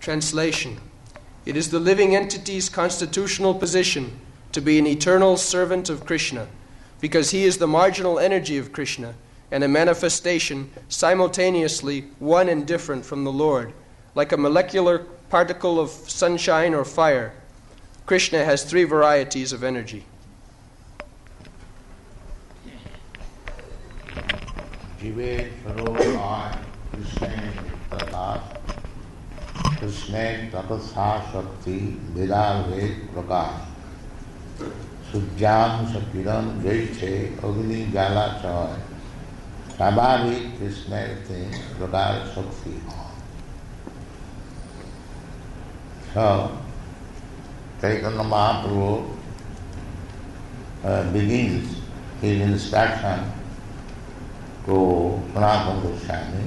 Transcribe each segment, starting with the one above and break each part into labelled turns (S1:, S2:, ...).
S1: Translation. It is the living entity's constitutional position to be an eternal servant of Krishna, because he is the marginal energy of Krishna and a manifestation simultaneously one and different from the Lord. Like a molecular particle of sunshine or fire, Krishna has three varieties of energy.
S2: Jive Sarova Krishna Tata Krishna Tatasa Shakti Vedaved Prakash Sujjam Sakiram Jaiche Agni Jala Choy Sabhavi Krishna Prakar Shakti. So, Chaitanya Mahaprabhu begins his instruction to Sanatana Goswami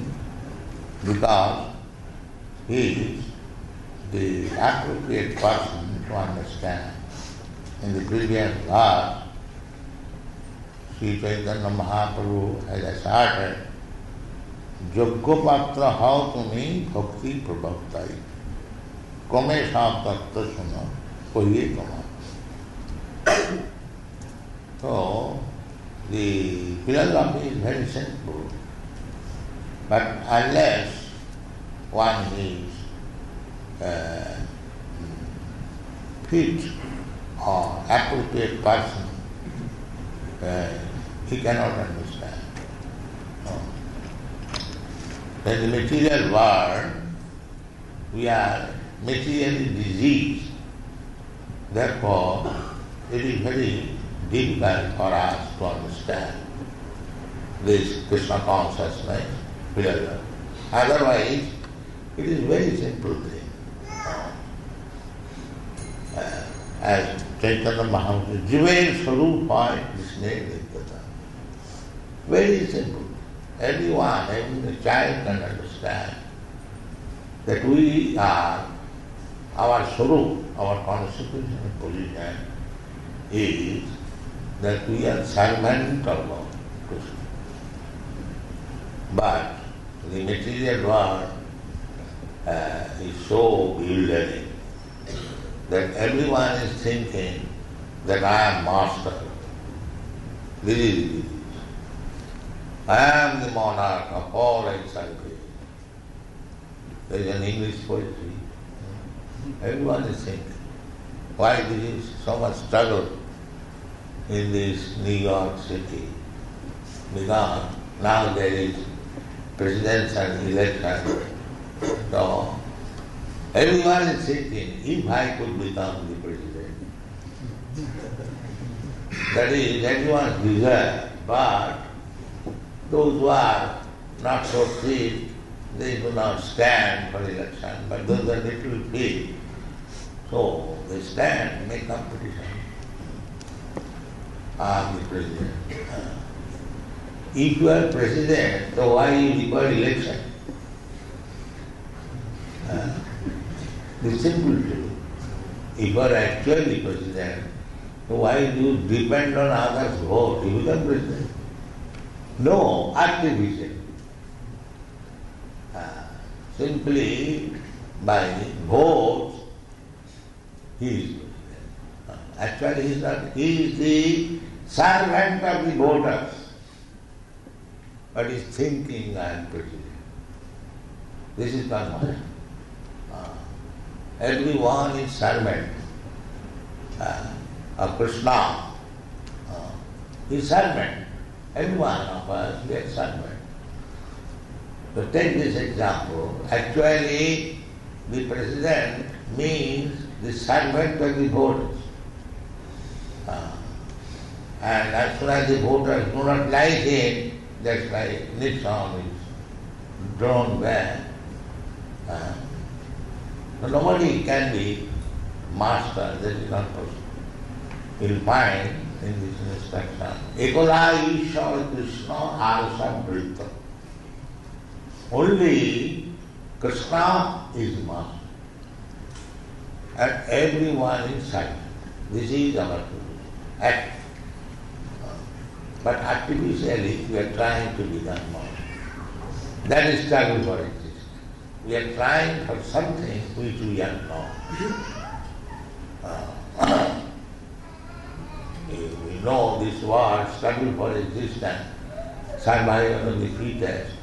S2: because he is the appropriate person to understand. In the previous verse, Sri Chaitanya Mahaprabhu has asserted, Yoggopatra how to me bhakti prabhaktai. Kame sa tattva suna, kohiye kama. So, the philosophy is very simple, but unless one is fit or appropriate person, he cannot understand. In the material world, we are materially diseased. Therefore, it is very difficult for us to understand this Krishna consciousness philosophy. Otherwise, it is very simple thing. As Chaitanya Mahaprabhu, Jive Sarupa Krishna Nityata. Very simple. Everyone, even a child can understand that we are, our Sarup, our constitutional position is that we are servant of Lord Krishna. But the material world is so bewildering that everyone is thinking that I am master. This is the disease. I am the monarch of all exiled. There is an English poetry. Everyone is thinking, why there is so much struggle in this New York City? Because now there is presidential election. So everyone is thinking, if I could become the president. That is everyone's desire. But those who are not so fit, they do not stand for election. But those are little fit, so they stand, make competition. I am the president. If you are president, so why you require election? The simple truth. If you are actually president, so why do you depend on others' vote to become president? No, artificial. Simply by votes, he is president. Actually he is not. He is the servant of the voters. But he is thinking I am president. This is not mine. Everyone is servant of Krishna. He is servant. Every one of us gets servant. So take this example. Actually, the president means the servant of the voters. And as soon as the voters do not like him, that's why Nixon is drawn back. So nobody can be master, that is not possible. You'll find in this instruction, Ekala Ishwara Krishna Arasa Brita. Only Krishna is master. And everyone is silent. This is our act. But artificially we are trying to become master. That is struggle for existence. we are trying for something which we are not. We know this world, struggle for existence, survival of the fittest.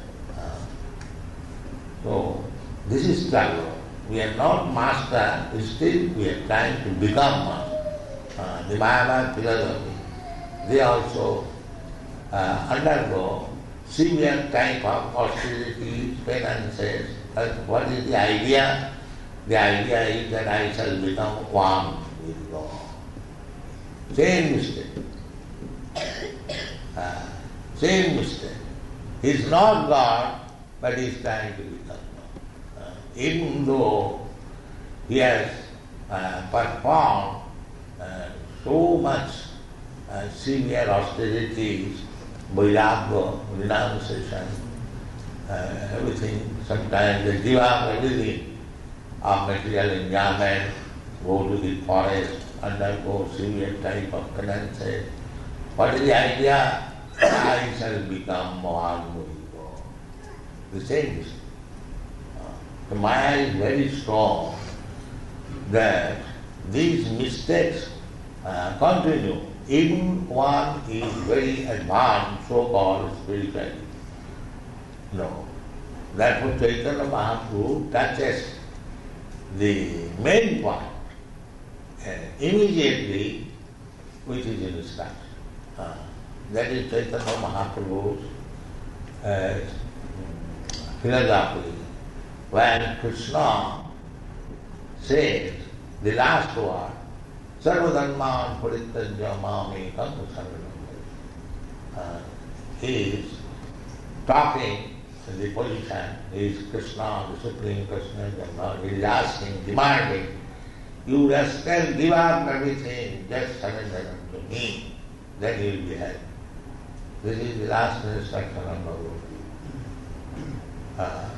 S2: So, this is struggle. We are not master, still we are trying to become master. The Mayavad philosophy, they also undergo severe type of austerities, penances. What is the idea? The idea is that I shall become one with God. Same mistake. Same mistake. He is not God, but he is trying to become God. Even though he has performed so much severe austerities, vairagya, renunciation, everything, sometimes they give up everything of material enjoyment, go to the forest, undergo severe type of penances. What is the idea? I shall become one with God. The same is. The Maya is very strong that these mistakes continue. Even one is very advanced, so-called spiritually. No. Therefore Chaitanya Mahaprabhu touches the main point immediately, which is instruction. That is Chaitanya Mahaprabhu's philosophy. When Krishna says the last word, Sarvadharman Parityajya Mami Kamma Sarvadharman, he is talking in the position, he is Krishna, the Supreme Krishna, he is asking, demanding, you rascal, give up everything, just surrender unto me, then you will be happy. This is the last instruction of Bhagavad.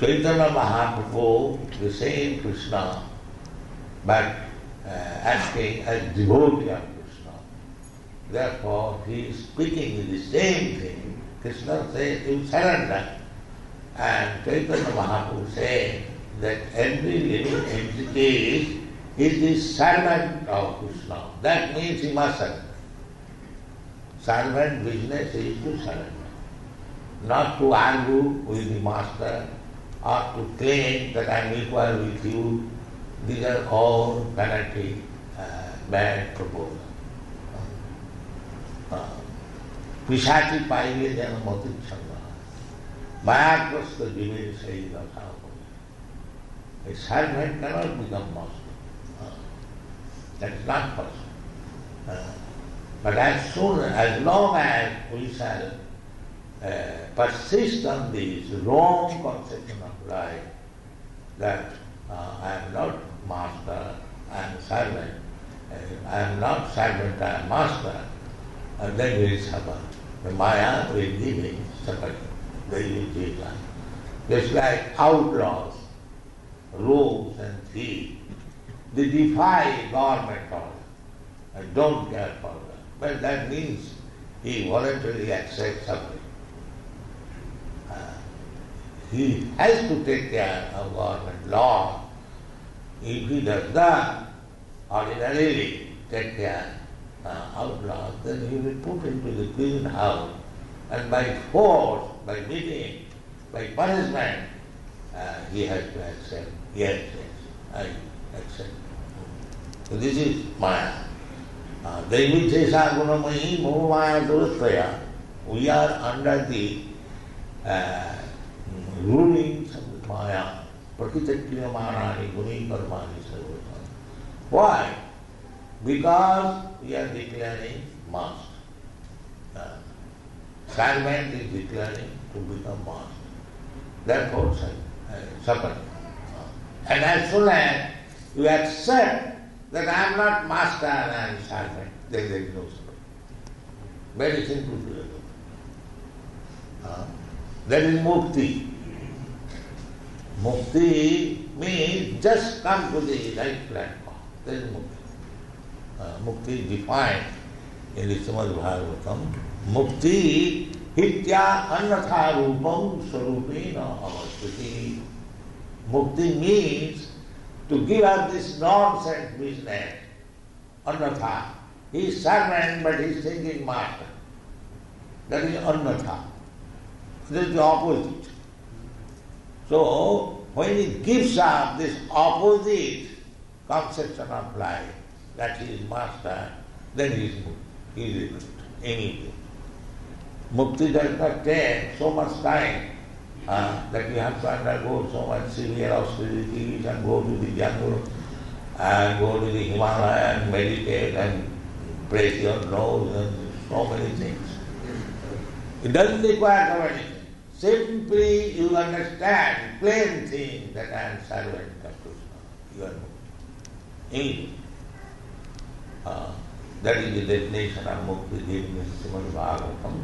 S2: Chaitanya Mahaprabhu, the same Krishna, but acting as devotee of Krishna. Therefore, he is speaking the same thing. Krishna says, you surrender. And Chaitanya Mahaprabhu says that every living entity is the servant of Krishna. That means he must surrender. Servant business is to surrender. Not to argue with the master or to claim that I am equal with you. These are all fanatic, bad proposals. Pishachi paile jana mati chanda. Mayagrasta jive sayi dasa. A servant cannot become master. That is not possible. But as long as we shall persist on this wrong conception of life, that I am not master, I am servant, I am not servant, I am master, and then we will suffer. The Maya will give me suffering. They will take life. Just like outlaws, rogues and thieves, they defy government order and don't care for them. But that means he voluntarily accepts suffering. He has to take care of government law. If he does not ordinarily take care of outlaws, then he will put into the prison house, and by force, by beating, by punishment, he has to accept. Yes, I accept. So this is Maya. Devi Chesa Gunamayi Mohamaya Durustaya. We are under the rulings of the Maya. Prakritakriya Manani Guni Karmani Sarvata. Why? Because we are declaring master. Servant is declaring to become master. Therefore, suffering. And as soon as you accept that I am not master and I am servant, then there is no suffering. Very simple philosophy. That is mukti. Mukti means just come to the right platform. That is mukti. Mukti is defined in the Srimad Bhagavatam. Mukti hitya annatha rupam sarupena avastiti. Mukti means to give up this nonsense business. Annatha. He is servant but he is thinking master. That is annatha. That is the opposite. So, when he gives up this opposite conception of life, that he is master, then he is mukti. He is able to immediately. Mukti does not take so much time that you have to undergo so much severe austerities and go to the jungle and go to the Himalaya and meditate and break your nose and so many things. It doesn't require so anything. Simply you understand plain thing that I am servant of Krishna. You are mukti. Immediately. That is the definition of mukti given in Srimad Bhagavatam.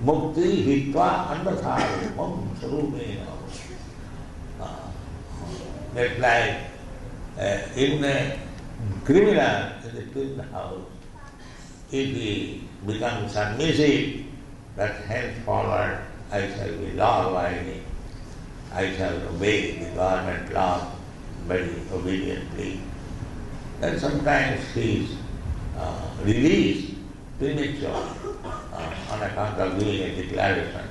S2: Mukti hitva annatha rupam sarupena. That's like in a criminal in the prison house, if he becomes submissive, that henceforward I shall be law-abiding, I shall obey the government law very obediently. Then sometimes he is released premature on account of doing a declaration.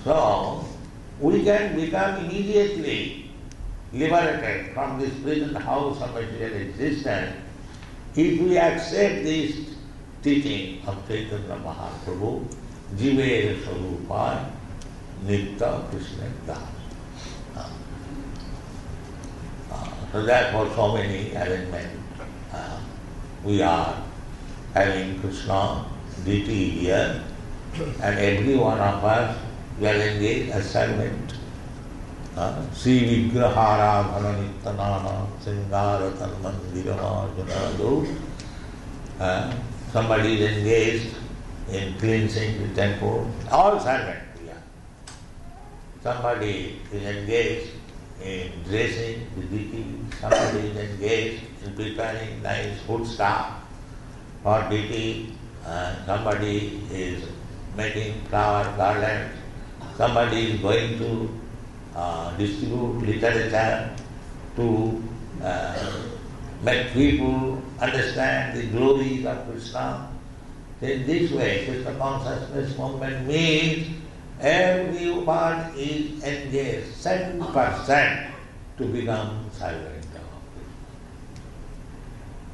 S2: So, we can become immediately liberated from this prison house of material existence if we accept this teaching of Chaitanya Mahaprabhu, Jive Swarupa Nitya Krishna Das. So therefore so many arrangements. We are having Krishna deity here, and every one of us we are engaged as servant. Sri Vigrahara Bhalanittanana Singara Tanmandirama Janadu. Somebody is engaged in cleansing the temple, all servants we are. Somebody is engaged in dressing the deity, somebody is engaged in preparing nice food stuff for deity, somebody is making flower garlands, somebody is going to distribute literature to make people understand the glories of Krishna. In this way, Krishna consciousness movement means everyone is engaged 7% to become servant of Krishna.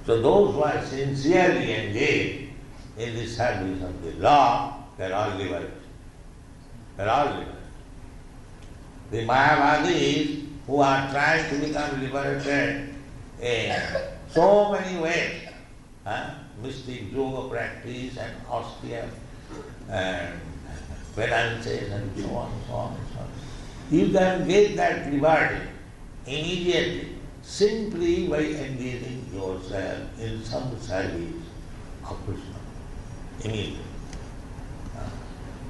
S2: So those who are sincerely engaged in the service of the law, they are all liberated. They are all liberated. The Mayavadis who are trying to become liberated in so many ways, mystic yoga practice and austere and penances and so on and so on and so on. You can get that liberty immediately simply by engaging yourself in some service of Krishna. Immediately.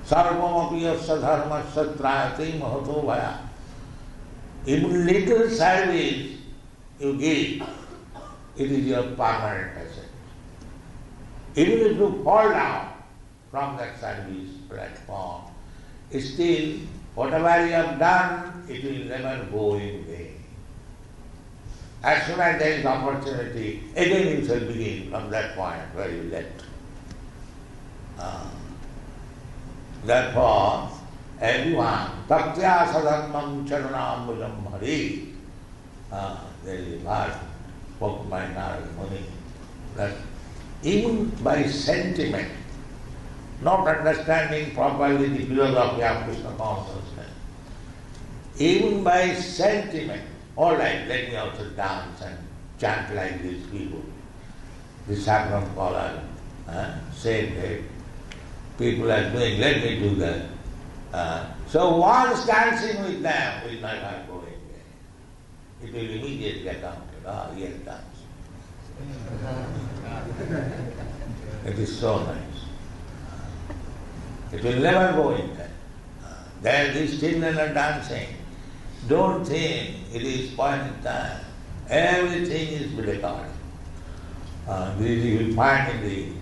S2: Sarvamapi yasya dharma satrayate mahato bhaya. Even little service you give, it is your permanent asset. Even if you fall down from that service platform, still whatever you have done, it will never go in vain. As soon as there is opportunity, again you shall begin from that point where you left. Therefore, everyone, taktya sadharmam charanambujam hari, there is a verse spoken by Narada Muni, that even by sentiment, not understanding properly the philosophy of Krishna consciousness, even by sentiment, all right, let me also dance and chant like these people. The Sakram College said that people are doing, let me do that. So once dancing with them will not go away. It will immediately get counted. He has danced. It is so nice. It will never go in there. There these children are dancing. Don't think it is point in time. Everything is recorded. This you will find in the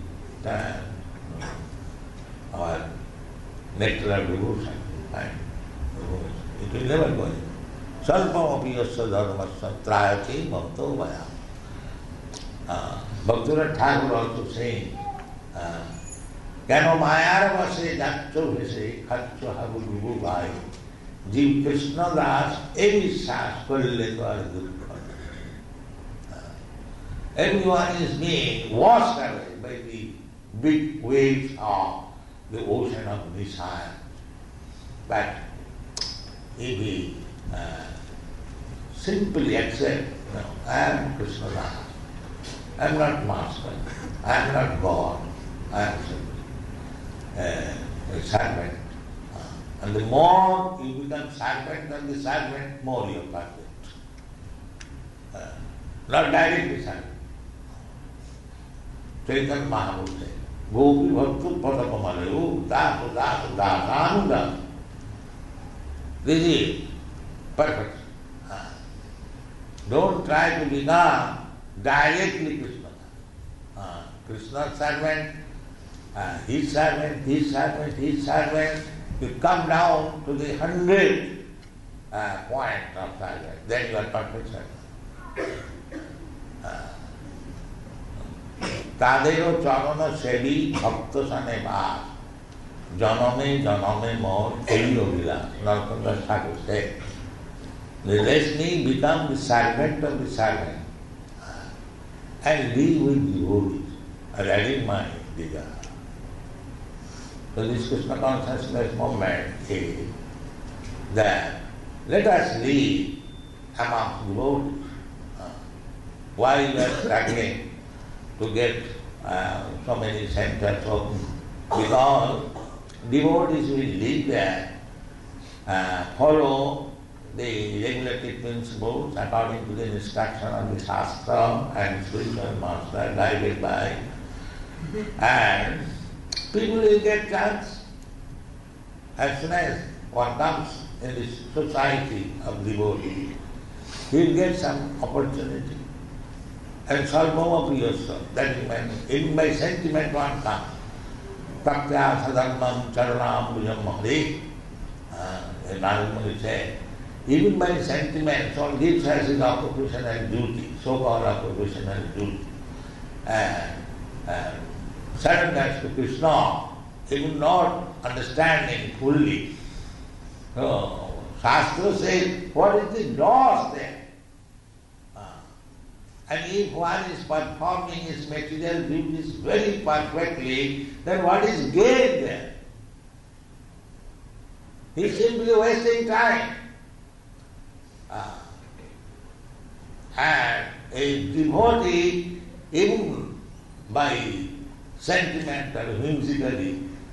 S2: time our nectar of devotion. It will never go in. Salpamapi yasya dharmasya trayate bhakto vaya. Bhaktivinoda Thakur also saying, কেন মায়ার বসে যাচ্ছ ভেসে খাচ্ছ হাবু ডুবু ভাই জীব কৃষ্ণ দাস এই বিশ্বাস করলে তো আর দুঃখ। Everyone is being washed away by the big waves of the ocean of desire. But if we simply accept, no, I am Krishna Das, I am not master, I am not God, I am a servant. And the more you become servant of the servant, more you are perfect. Not directly servant. Chaitanya Mahaprabhu said, Gopi Bhaktu Padapamalayu Dasu Dasu Dasanu Dasu. This is perfect. Don't try to become directly Krishna. Krishna's servant, his servant, his servant, his servant. You come down to the 100th point of servant, then you are perfect servant. তাদেরও চরণ সেবী ভক্ত সনে বাস জনমে জনমে মোর এই অভিলাষ নরকন্দাস ঠাকুর said, let me become the servant of the servant and live with devotees, adding my desire. So this Krishna consciousness movement is that let us live among devotees. While we are struggling to get so many centers open, because devotees will live there, follow the regulative principles according to the instruction of the Shastra and spiritual master guided by, and people will get chance. As soon as one comes in this society of devotees, he will get some opportunity. And Salvama Priyasya, that is when even by sentiment one comes. Praktya sadharmam charanam bhujam hare. Narumani said, even by sentiment, one gives us his occupational duty, so-called occupational duty. And surrenders to Krishna, even not understanding fully. So, Shastra says, what is the loss there? And if one is performing his material duties very perfectly, then what is gain there? He is simply wasting time. And a devotee, even by sentiment or whimsically,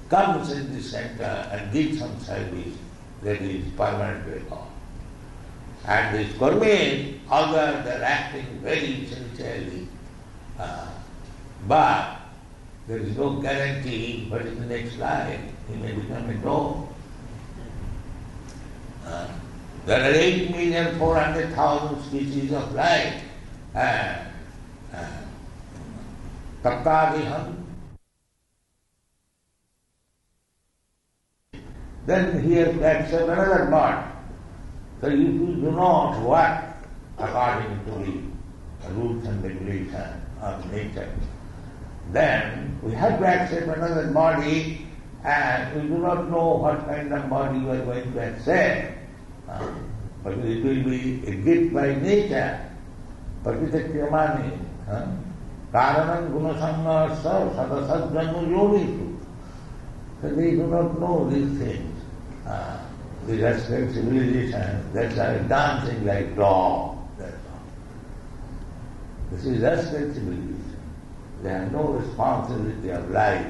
S2: comes in the center and gives some service that is permanent record. And these Kurmis, although they are acting very sincerely, but there is no guarantee what is the next life. He may become a dog. There are 8,400,000 species of life. Tattadiham. Then he has to accept another God. So if you do not work according to the rules and regulations of nature, then we have to accept another body, and we do not know what kind of body we are going to accept. But it will be a gift by nature. Patitakryamani. Karanam gunasamnasa sadasajjanu yonisu. So they do not know these things. The Western civilization, that's why dancing like dog. That's all. This is Western civilization. They have no responsibility of life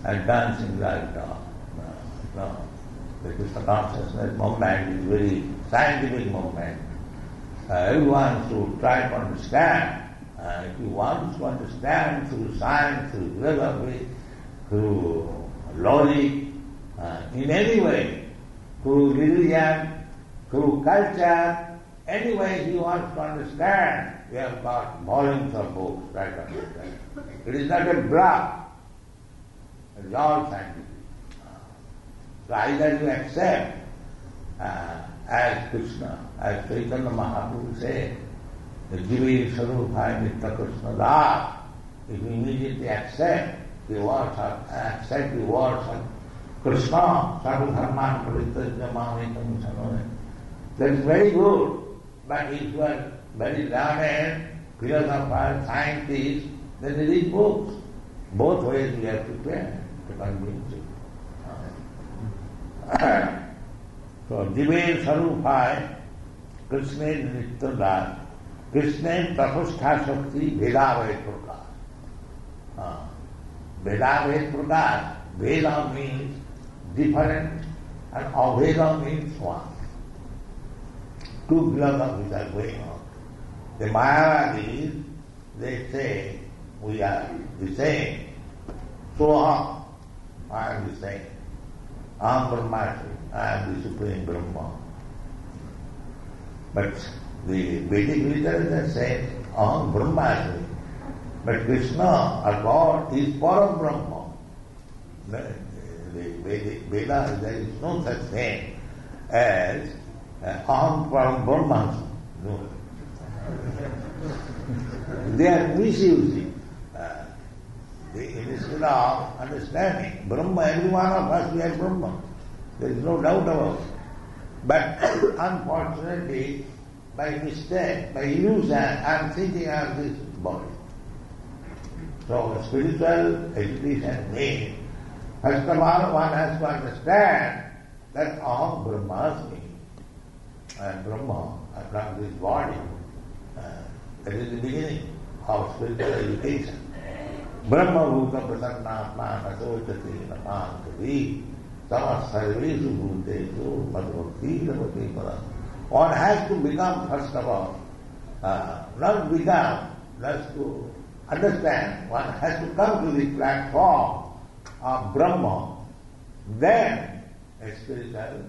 S2: and dancing like dog. No. The Krishna consciousness movement is very scientific movement. Everyone should try to understand. If you want to understand through science, through philosophy, through logic, in any way, through religion, through culture, any way he wants to understand, we have got volumes of books, try to understand. It is not a bluff, it is all scientific. So either you accept as Krishna, as Chaitanya Mahaprabhu said, the Jive Sarupaya Nitya Krishna Das. If you immediately accept the words of Krishna, Sarvadharman Parityajya Mamekam Sarvadharman, that is very good. But if you are very learned, philosopher, scientist, then they read books. Both ways we have to try to convince you. So, Jive Sarupaya, Krishna Nitya Das, Krishna Tapastha Shakti Vedaved Prakash. Vedaved Prakash, Veda means different and Aveda means one. Two philosophies are going on. The Mayavadis, they say, we are the same. So I am the same. I am Brahmasri, I am the Supreme Brahma. But the Vedic literature says, Aham Brahmasri. But Krishna, or God, is Param Brahma. The Veda, there is no such thing as Aham Param Brahmasri. No. They are misusing. Instead of understanding Brahma, every one of us we are Brahma. There is no doubt about it. But unfortunately, by mistake, by illusion, I am thinking of this body. So spiritual education means, first of all, one has to understand that Aham Brahmasmi, and Brahma, from this body. That is the beginning of spiritual education. Brahma Bhuta Prasannatma Nasochati Namantavi Samas Sarvesu Bhutesu Madhvakti Ravati Para. One has to become, first of all, not become, just to understand. One has to come to the platform of Brahma. Then a spiritual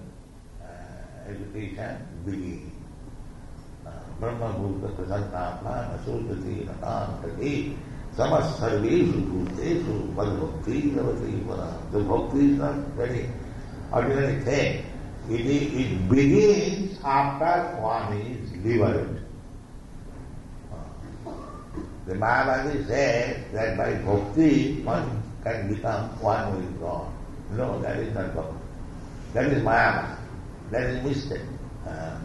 S2: education begins. Brahma Bhuta Prasannatma Nasochati Namantavi Samas Sarvesu Bhutesu Madhvakti Ravati Para. The bhakti is not very ordinary thing. It begins after one is liberated. The Mayavadi says that by bhakti one can become one with God. No, that is not bhakti. That is Mayavadi. That is mistake.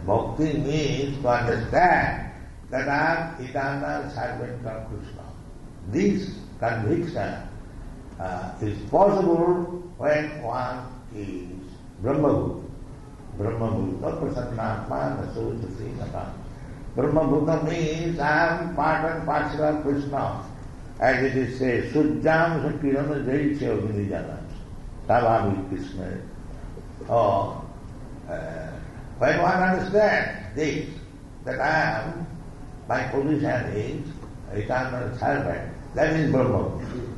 S2: Bhakti means to understand that I am eternal servant of Krishna. This conviction is possible when one is Brahma-bhuta. Brahma-bhuta Prasannatma Nasochati Naman. Brahma-bhuta means I am part and parcel of Krishna. As it is said, Sujjam Sakirana Jaichya Vinijana. Tavami Krishna. When one understands this, that I am, my position is eternal servant, that is Brahma-bhuta.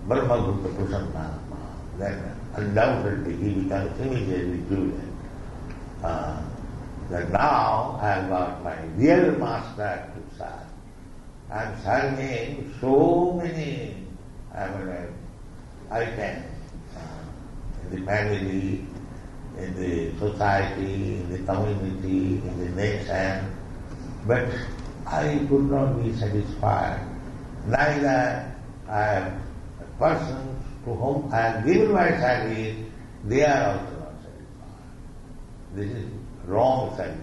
S2: Brahma-bhuta Prasannatma. Then undoubtedly he becomes immediately jubilant. That now I have got my real master to serve. I am serving so many items in the family, in the society, in the community, in the nation, but I could not be satisfied. Neither I have persons to whom I have given my service, they are also not satisfied. This is wrong service.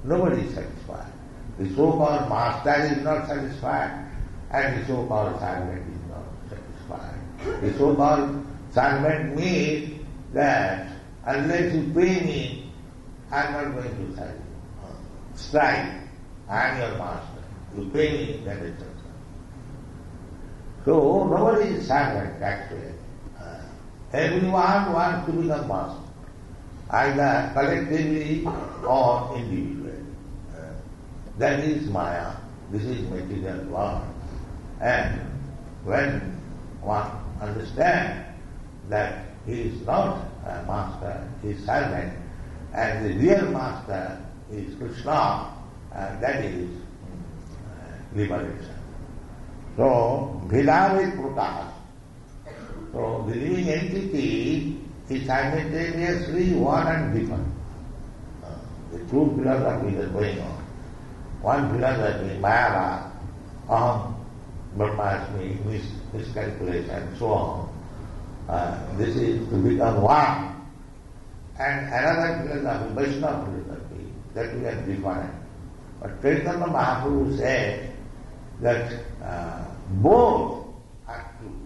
S2: Nobody is satisfied. The so-called master is not satisfied, and the so-called servant is not satisfied. The so-called servant means that unless you pay me, I am not going to serve you. Strike. I am your master. You pay me, that is your servant. So nobody is servant actually. Everyone wants to become master, either collectively or individually. That is Maya. This is material world. And when one understands that he is not a master, he is servant, and the real master is Krishna, that is liberation. So, Bhilavid Prakash. So, the living entity is simultaneously one and different. The two philosophies are going on. One philosophy, Mayavada, Aham, Brahmasmi, miscalculation, so on. This is to become one. And another philosophy, Vaishnava philosophy, that we have defined. But Chaitanya Mahaprabhu said that both are true.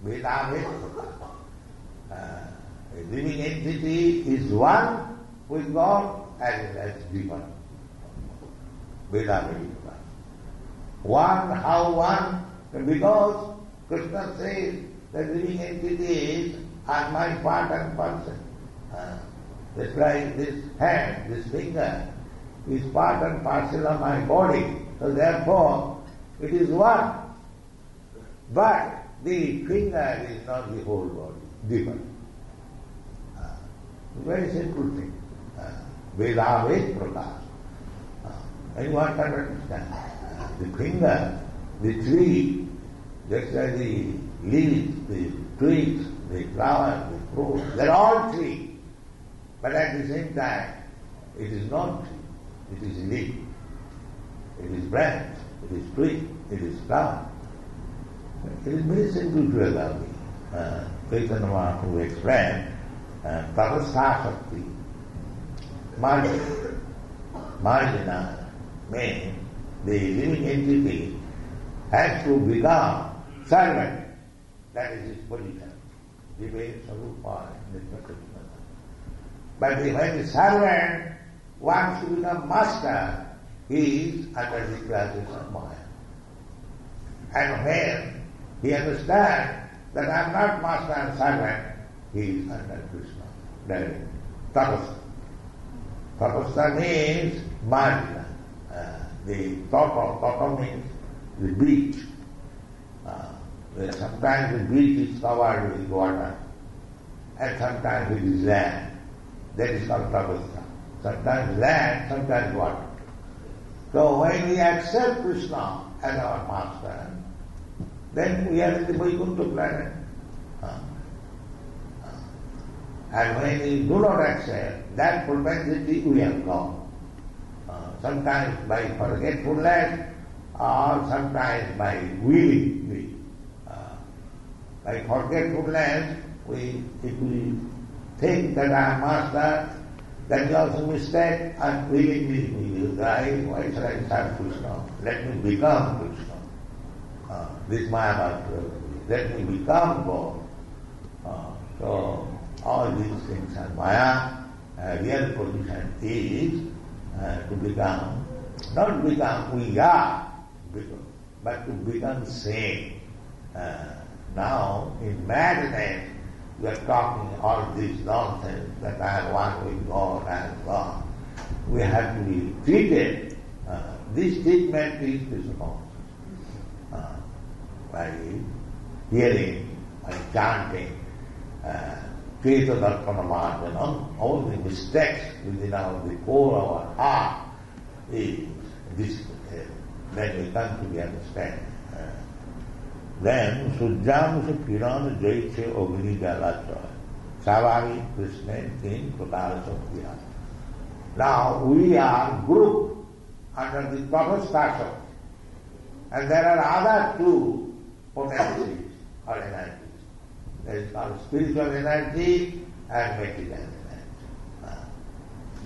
S2: Veda Veda. A living entity is one with God as well as different. Veda Veda. One, how one? Because Krishna says that living entities are my part and parcel. Just like this hand, this finger is part and parcel of my body. So therefore, it is one. But the finger is not the whole body, different. Very simple thing. Veda Ved Prakash. Anyone can understand. The finger, the tree, just like the leaves, the twigs, the flowers, the fruit, they are all tree. But at the same time, it is not tree, it is leaf, it is branch, it is tree, it is flower. It is very simple philosophy. Chaitanya Mahaprabhu explained, Tapasya Shakti, marginal, means the living entity has to become servant. That is his position. Jive Sarupa in the particular. But when the servant wants to become master, he is under the classes of Maya. And when he understands that I am not master and servant, he is under Krishna. That is tapasya. Tapasya means margina. The tapa means the beach. Sometimes the beach is covered with water, and sometimes it is land. That is called tapasya. Sometimes land, sometimes water. So when we accept Krishna as our master, then we are in the Vaikuntha planet. And when we do not accept, that propensity we have got. Sometimes by forgetfulness, or sometimes by willingly. By forgetfulness, if we think that I am master, that is also a mistake, and willingly we will die. Why should I serve Krishna? Let me become Krishna. This Mayavada, let me become God. So all these things are Maya. Real position is to become, not become we are, but to become sane. Now in madness we are talking all this nonsense that I am one with God, I am God. We have to be treated. This treatment is responsible. By hearing, by chanting, Krita Darpana Marjanam, all the mistakes within the core of our heart is this. Then we come to the understanding. Then Sujjam Piran Jaiche Ogni Jalacha Savari Krishna in Prakalasakya. Now we are grouped under the Tapasya, and there are other two potencies or energies. There is called spiritual energy and material energy.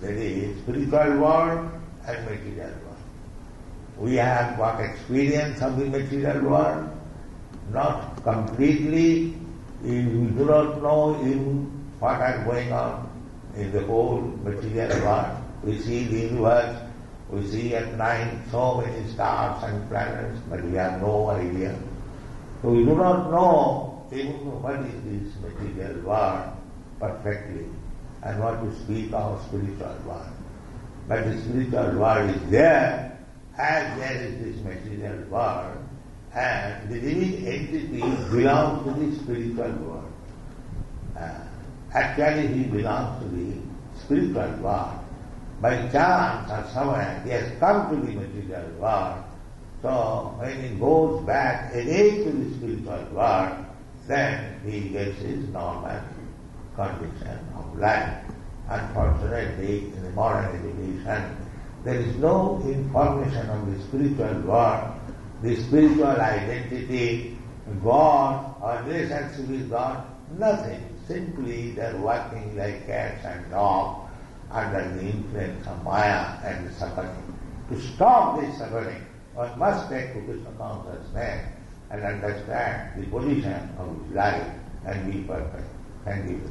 S2: There is spiritual world and material world. We have got experience of the material world, not completely. We do not know even what is going on in the whole material world. We see the universe, we see at night so many stars and planets, but we have no idea. So we do not know even what is this material world perfectly and what to speak of spiritual world. But the spiritual world is there, as there is this material world, and the living entity belongs to the spiritual world. Actually he belongs to the spiritual world. By chance or somewhere he has come to the material world. So when he goes back again to the spiritual world, then he gets his normal condition of life. Unfortunately, in the modern education, there is no information of the spiritual world, the spiritual identity, God or relationship with God, nothing. Simply they are working like cats and dogs under the influence of Maya and suffering. To stop this suffering, one must take Krishna consciousness and understand the position of his life and be perfect. Thank you.